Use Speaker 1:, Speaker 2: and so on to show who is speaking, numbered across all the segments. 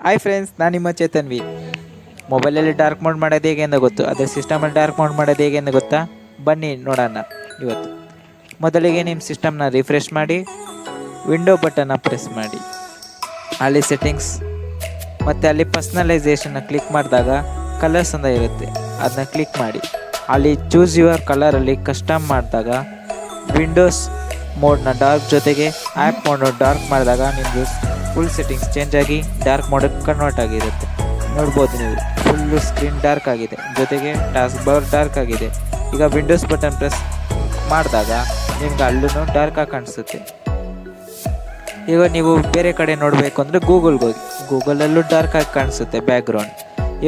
Speaker 1: Hi friends, ನಾನು ನಿಮ್ಮ ಚೇತನ್ವಿ. ಮೊಬೈಲಲ್ಲಿ ಡಾರ್ಕ್ ಮೋಡ್ ಮಾಡೋದು ಹೇಗೆ ಅಂತ ಗೊತ್ತು, ಅದೇ ಸಿಸ್ಟಮಲ್ಲಿ ಡಾರ್ಕ್ ಮೋಡ್ ಮಾಡೋದು ಹೇಗೆ ಅಂತ ಗೊತ್ತಾ? ಬನ್ನಿ ನೋಡೋಣ ಇವತ್ತು. ಮೊದಲಿಗೆ ನಿಮ್ಮ ಸಿಸ್ಟಮ್ನ ರಿಫ್ರೆಶ್ ಮಾಡಿ, ವಿಂಡೋ ಬಟನ್ನ ಪ್ರೆಸ್ ಮಾಡಿ, ಅಲ್ಲಿ ಸೆಟ್ಟಿಂಗ್ಸ್ ಮತ್ತು ಅಲ್ಲಿ ಪರ್ಸ್ನಲೈಸೇಷನ್ನ ಕ್ಲಿಕ್ ಮಾಡಿದಾಗ ಕಲರ್ಸ್ ಅಂತ ಇರುತ್ತೆ, ಅದನ್ನ ಕ್ಲಿಕ್ ಮಾಡಿ. ಅಲ್ಲಿ ಚೂಸ್ ಯುವರ್ ಕಲರಲ್ಲಿ ಕಸ್ಟಮ್ ಮಾಡಿದಾಗ ವಿಂಡೋಸ್ ಮೋಡ್ನ ಡಾರ್ಕ್ ಜೊತೆಗೆ ಆ್ಯಪ್ ಮೋಡ್ನ ಡಾರ್ಕ್ ಮಾಡಿದಾಗ ನಿಮ್ಮದು ಫುಲ್ ಸೆಟ್ಟಿಂಗ್ಸ್ ಚೇಂಜ್ ಆಗಿ ಡಾರ್ಕ್ ಮೋಡಕ್ಕೆ ಕನ್ವರ್ಟ್ ಆಗಿರುತ್ತೆ. ನೋಡ್ಬೋದು ನೀವು, ಫುಲ್ಲು ಸ್ಕ್ರೀನ್ ಡಾರ್ಕ್ ಆಗಿದೆ, ಜೊತೆಗೆ ಟಾಸ್ಕ್ ಬಾರ್ ಡಾರ್ಕ್ ಆಗಿದೆ. ಈಗ ವಿಂಡೋಸ್ ಬಟನ್ ಪ್ರೆಸ್ ಮಾಡಿದಾಗ ನಿಮ್ಗೆ ಅಲ್ಲೂ ಡಾರ್ಕ್ ಆಗಿ ಕಾಣಿಸುತ್ತೆ. ಈಗ ನೀವು ಬೇರೆ ಕಡೆ ನೋಡಬೇಕು ಅಂದರೆ ಗೂಗಲ್ಗೆ ಹೋಗಿ, ಗೂಗಲಲ್ಲೂ ಡಾರ್ಕ್ ಆಗಿ ಕಾಣಿಸುತ್ತೆ ಬ್ಯಾಕ್ಗ್ರೌಂಡ್.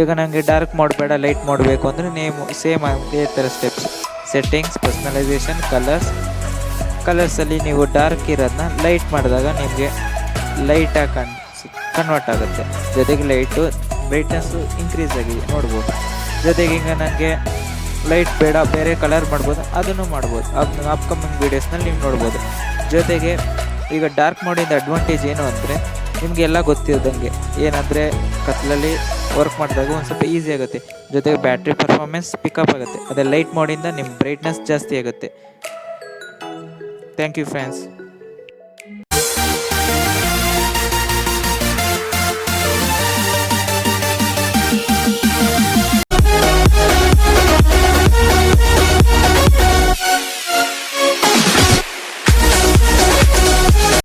Speaker 1: ಈಗ ನನಗೆ ಡಾರ್ಕ್ ಮೋಡ್ ಬೇಡ, ಲೈಟ್ ಮಾಡಬೇಕು ಅಂದರೆ ನೀವು ಸೇಮ್ ಅದೇ ಥರ ಸ್ಟೆಪ್ಸ್: ಸೆಟ್ಟಿಂಗ್ಸ್, ಪರ್ಸ್ನಲೈಸೇಷನ್, ಕಲರ್ಸಲ್ಲಿ ನೀವು ಡಾರ್ಕ್ ಇರೋದನ್ನ ಲೈಟ್ ಮಾಡಿದಾಗ ನಿಮಗೆ ಲೈಟಾಗಿ ಕನ್ವರ್ಟ್ ಆಗುತ್ತೆ. ಜೊತೆಗೆ ಲೈಟು ಬ್ರೈಟ್ನೆಸ್ಸು ಇನ್ಕ್ರೀಸ್ ಆಗಿದೆ ನೋಡ್ಬೋದು. ಜೊತೆಗೆ ಈಗ ನನಗೆ ಲೈಟ್ ಬೇಡ, ಬೇರೆ ಕಲರ್ ಮಾಡ್ಬೋದು, ಅದನ್ನು ಮಾಡ್ಬೋದು. ಅಪ್ಕಮಿಂಗ್ ವೀಡಿಯೋಸ್ನಲ್ಲಿ ನೀವು ನೋಡ್ಬೋದು. ಜೊತೆಗೆ ಈಗ ಡಾರ್ಕ್ ಮೋಡಿಂದ ಅಡ್ವಾಂಟೇಜ್ ಏನು ಅಂದರೆ ನಿಮಗೆಲ್ಲ ಗೊತ್ತಿರೋದಂಗೆ, ಏನಂದರೆ ಕತ್ಲಲ್ಲಿ ವರ್ಕ್ ಮಾಡಿದಾಗ ಒಂದು ಸ್ವಲ್ಪ ಈಸಿ ಆಗುತ್ತೆ. ಜೊತೆಗೆ ಬ್ಯಾಟ್ರಿ ಪರ್ಫಾರ್ಮೆನ್ಸ್ ಪಿಕಪ್ ಆಗುತ್ತೆ. ಅದೇ ಲೈಟ್ ಮೋಡಿಂದ ನಿಮ್ಮ ಬ್ರೈಟ್ನೆಸ್ ಜಾಸ್ತಿ ಆಗುತ್ತೆ. Thank you friends.